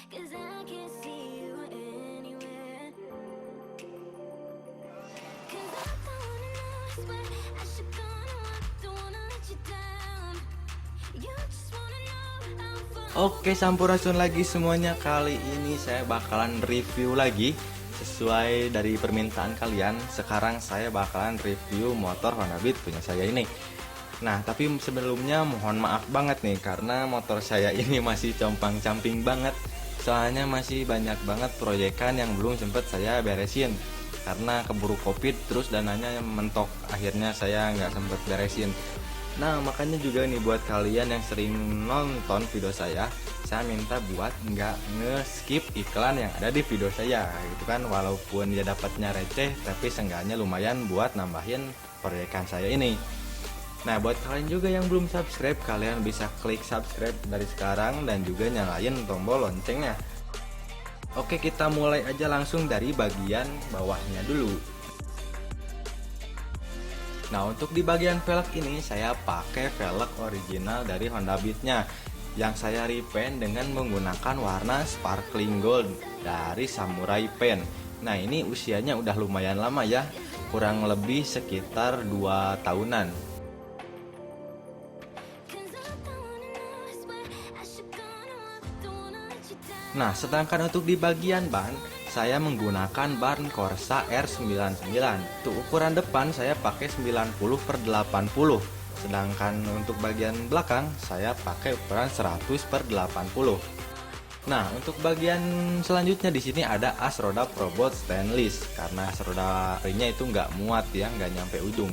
'cause I can't see you anywhere. 'Cause I don't wanna know, I swear I should go on, I don't wanna let you down. You just wanna know how far. Oke, sampurasun lagi semuanya. Kali ini saya bakalan review lagi sesuai dari permintaan kalian. Sekarang saya bakalan review motor Honda Beat punya saya ini. Nah, tapi sebelumnya mohon maaf banget nih karena motor saya ini masih compang-camping banget. Soalnya masih banyak banget proyekan yang belum sempat saya beresin karena keburu Covid, terus dananya mentok. Akhirnya saya nggak sempat beresin. Nah, makanya juga nih buat kalian yang sering nonton video saya minta buat nggak nge-skip iklan yang ada di video saya gitu kan. Walaupun dia dapatnya receh, tapi seenggaknya lumayan buat nambahin proyekan saya ini. Nah, buat kalian juga yang belum subscribe, kalian bisa klik subscribe dari sekarang dan juga nyalain tombol loncengnya. Oke, kita mulai aja langsung dari bagian bawahnya dulu. Nah, untuk di bagian velg ini saya pakai velg original dari Honda Beat-nya yang saya repaint dengan menggunakan warna sparkling gold dari Samurai Pen. Nah, ini usianya udah lumayan lama ya, kurang lebih sekitar 2 tahunan. Nah, sedangkan untuk di bagian ban, saya menggunakan ban Corsa R99. Untuk ukuran depan saya pakai 90/80. Sedangkan untuk bagian belakang saya pakai ukuran 100/80. Nah, untuk bagian selanjutnya di sini ada as roda Probot stainless karena as roda ringnya itu nggak muat ya, nggak nyampe ujung.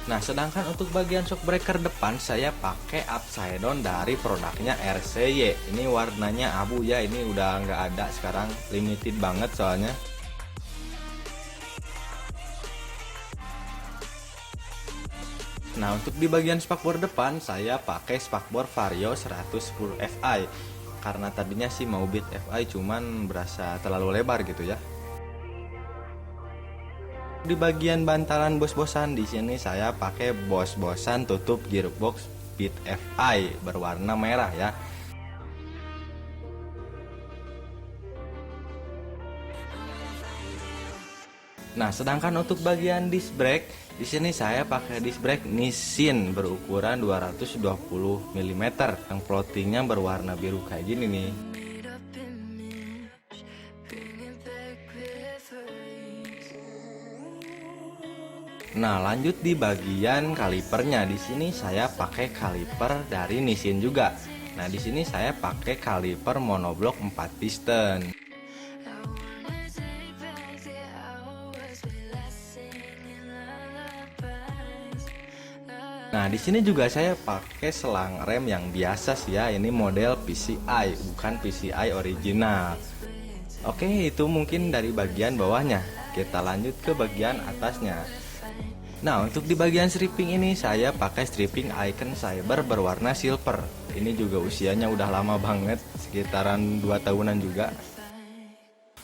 Nah, sedangkan untuk bagian shock breaker depan saya pakai upside down dari produknya RCY. Ini warnanya abu ya, ini udah nggak ada sekarang, limited banget soalnya. Nah, untuk di bagian spakbor depan saya pakai spakbor Vario 110 Fi. Karena tadinya sih mau Beat Fi cuman berasa terlalu lebar gitu ya. Di bagian bantalan bos-bosan di sini saya pakai bos-bosan tutup gearbox Beat Fi berwarna merah ya. Nah, sedangkan untuk bagian disc brake di sini saya pakai disc brake Nissin berukuran 220 mm yang floatingnya berwarna biru kayak gini nih. Nah, lanjut di bagian kalipernya. Di sini saya pakai kaliper dari Nissin juga. Nah, di sini saya pakai kaliper monoblok 4 piston. Nah, di sini juga saya pakai selang rem yang biasa sih ya. Ini model PCI, bukan PCI original. Oke, itu mungkin dari bagian bawahnya. Kita lanjut ke bagian atasnya. Nah, untuk di bagian stripping ini saya pakai stripping Icon Cyber berwarna silver. Ini juga usianya udah lama banget, sekitaran 2 tahunan juga.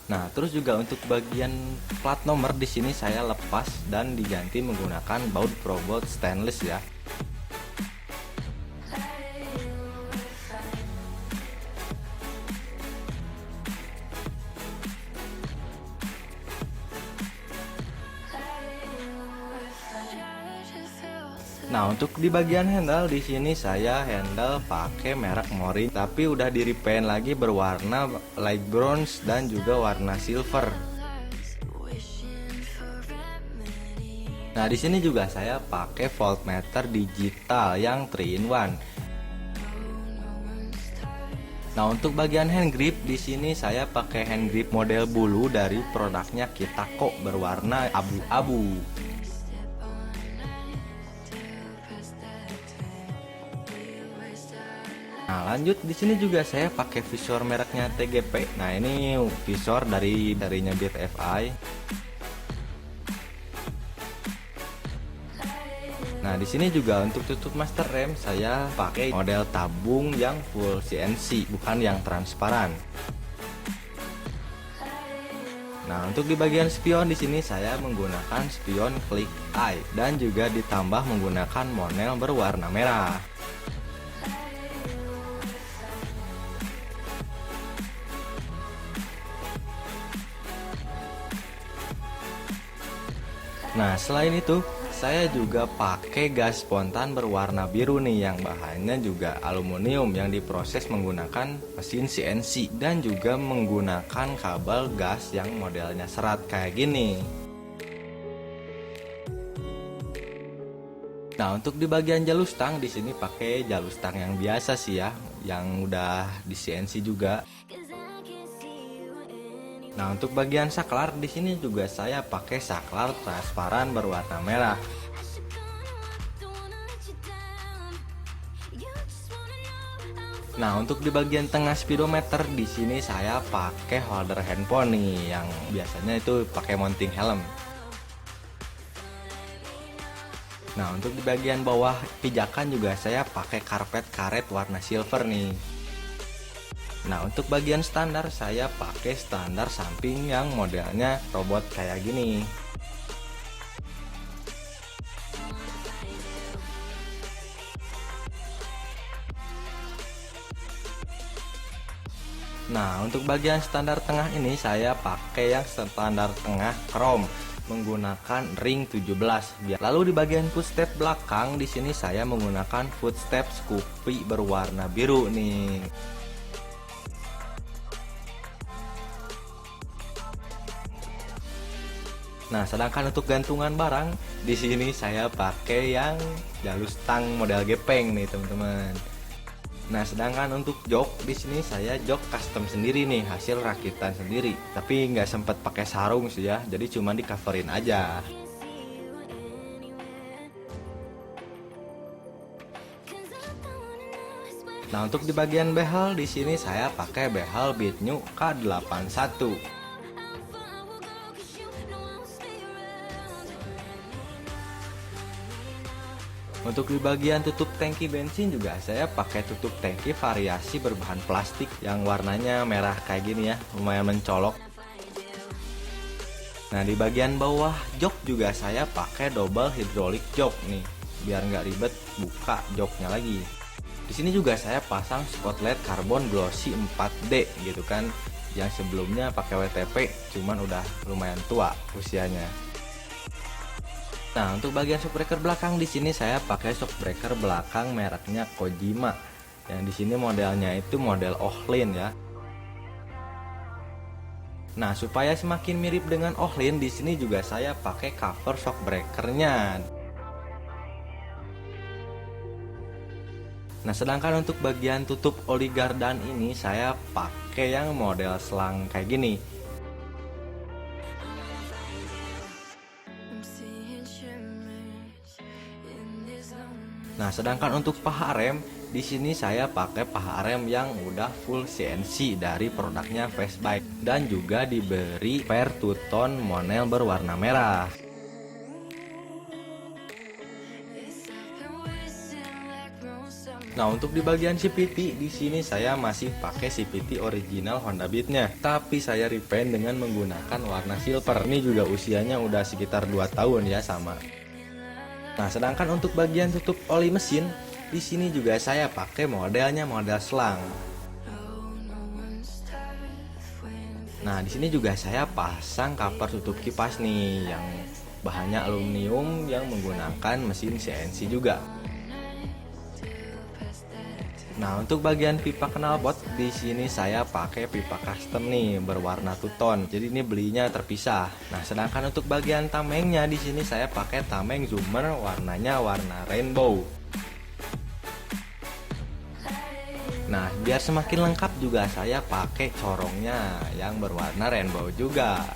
Nah, terus juga untuk bagian plat nomor di sini saya lepas dan diganti menggunakan baut Probot stainless ya. Nah, untuk di bagian handle di sini saya handle pakai merek Morin, tapi udah di repaint lagi berwarna light bronze dan juga warna silver. Nah, di sini juga saya pakai voltmeter digital yang 3-in-1. Nah, untuk bagian hand grip di sini saya pakai hand grip model bulu dari produknya Kitako berwarna abu-abu. Nah, lanjut di sini juga saya pakai visor mereknya TGP. Nah, ini visor darinya Beat Fi. Nah, di sini juga untuk tutup master rem saya pakai model tabung yang full CNC, bukan yang transparan. Nah, untuk di bagian spion di sini saya menggunakan spion Click Eye dan juga ditambah menggunakan monel berwarna merah. Nah, selain itu, saya juga pakai gas spontan berwarna biru nih, yang bahannya juga aluminium yang diproses menggunakan mesin CNC dan juga menggunakan kabel gas yang modelnya serat kayak gini. Nah, untuk di bagian jalur stang di sini pakai jalur stang yang biasa sih ya, yang udah di CNC juga. 'Cause I can see you anywhere. Nah, untuk bagian saklar di sini juga saya pakai saklar transparan berwarna merah. I should go, no, I don't wanna let you down. You just wanna know how Nah, untuk di bagian tengah speedometer di sini saya pakai holder handphone nih, yang biasanya itu pakai mounting helm. Nah, untuk di bagian bawah pijakan juga saya pakai karpet karet warna silver nih. Nah, untuk bagian standar saya pakai standar samping yang modelnya robot kayak gini. Nah, untuk bagian standar tengah ini saya pakai yang standar tengah chrome menggunakan ring 17. Lalu di bagian footstep belakang di sini saya menggunakan footstep Scoopy berwarna biru nih. Nah, sedangkan untuk gantungan barang di sini saya pakai yang jalur stang model gepeng nih, teman-teman. Nah, sedangkan untuk jok di sini saya jok custom sendiri nih, hasil rakitan sendiri. Tapi nggak sempet pakai sarung sih ya, jadi cuma di coverin aja. can see you anywhere. 'Cause I don't wanna know, I swear. Nah, untuk di bagian behel di sini saya pakai behel Bitnyu K81. How far I will go, 'cause you know I won't stay around. Untuk di bagian tutup tangki bensin juga saya pakai tutup tangki variasi berbahan plastik yang warnanya merah kayak gini ya, lumayan mencolok. Nah, di bagian bawah jok juga saya pakai double hydraulic jok nih, biar nggak ribet buka joknya lagi. Di sini juga saya pasang spotlight karbon glossy 4D gitu kan, yang sebelumnya pakai WTP, cuman udah lumayan tua usianya. Nah, untuk bagian shockbreaker belakang di sini saya pakai shockbreaker belakang mereknya Kojima. Yang di sini modelnya itu model Ohlin ya. Nah, supaya semakin mirip dengan Ohlin, di sini juga saya pakai cover shockbreakernya. Nah, sedangkan untuk bagian tutup oli gardan ini saya pakai yang model selang kayak gini. I'm seeing shimmers in this zone. Nah, sedangkan untuk paha rem di sini saya pakai paha rem yang udah full CNC dari produknya Fastbike dan juga diberi per two-tone monel berwarna merah. It's I've been wasting like most of my. Nah, untuk di bagian CVT di sini saya masih pakai CVT original Honda Beat-nya, tapi saya repaint dengan menggunakan warna silver. Ini juga usianya udah sekitar 2 tahun ya sama. Nah, sedangkan untuk bagian tutup oli mesin di sini juga saya pakai modelnya model selang. Oh, no one's tough when. Nah, di sini juga saya pasang cover tutup kipas nih yang bahannya aluminium yang menggunakan mesin CNC juga. Nah, untuk bagian pipa knalpot di sini saya pakai pipa custom nih berwarna two-tone. Jadi ini belinya terpisah. Nah, sedangkan untuk bagian tamengnya di sini saya pakai tameng zoomer warnanya warna rainbow. Nah, biar semakin lengkap juga saya pakai corongnya yang berwarna rainbow juga.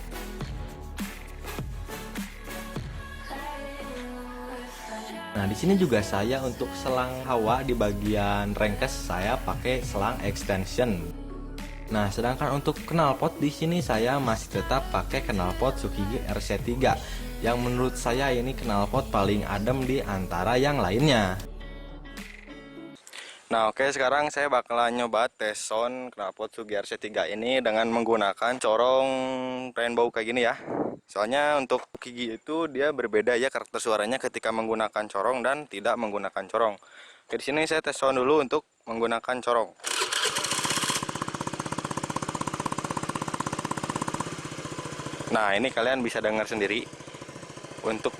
Nah, di sini juga saya untuk selang hawa di bagian rengkes saya pakai selang extension. Nah, sedangkan untuk knalpot di sini saya masih tetap pakai knalpot Sukigi RC3 yang menurut saya ini knalpot paling adem di antara yang lainnya. Nah, oke, sekarang saya bakalan nyoba tes sound knalpot Sukigi RC3 ini dengan menggunakan corong rainbow kayak gini ya. Soalnya untuk Sukigi itu dia berbeda ya karakter suaranya ketika menggunakan corong dan tidak menggunakan corong. Oke, di sini saya tes sound dulu untuk menggunakan corong. Nah, ini kalian bisa dengar sendiri. Untuk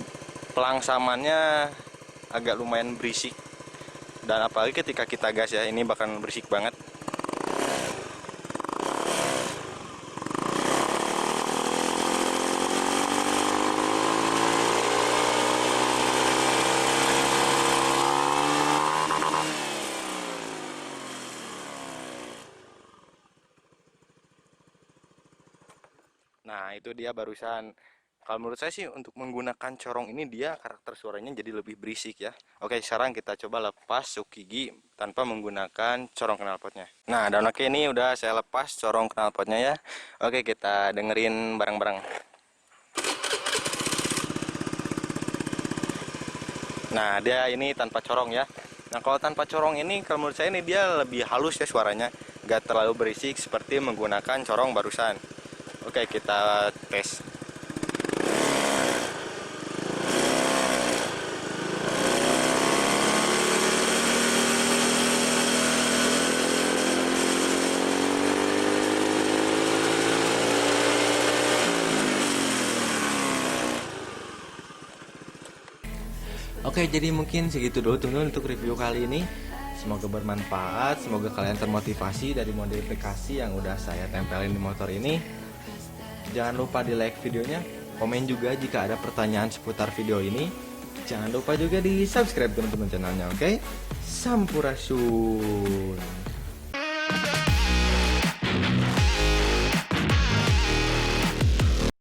pelangsamannya agak lumayan berisik, dan apalagi ketika kita gas ya, ini bakalan berisik banget. Nah, itu dia barusan. Kalau menurut saya sih untuk menggunakan corong ini dia karakter suaranya jadi lebih berisik ya. Oke, sekarang kita coba lepas Sukigi tanpa menggunakan corong knalpotnya. Nah, dan oke, ini udah saya lepas corong knalpotnya ya. Oke, kita dengerin bareng-bareng. Nah, dia ini tanpa corong ya. Nah, kalau tanpa corong ini kalau menurut saya ini dia lebih halus ya suaranya. Gak terlalu berisik seperti menggunakan corong barusan. Oke, kita tes. Oke, jadi mungkin segitu dulu teman-teman untuk review kali ini. Semoga bermanfaat, semoga kalian termotivasi dari modifikasi yang udah saya tempelin di motor ini. Jangan lupa di like videonya, komen juga jika ada pertanyaan seputar video ini. Jangan lupa juga di subscribe teman-teman channelnya, oke? Sampurasun.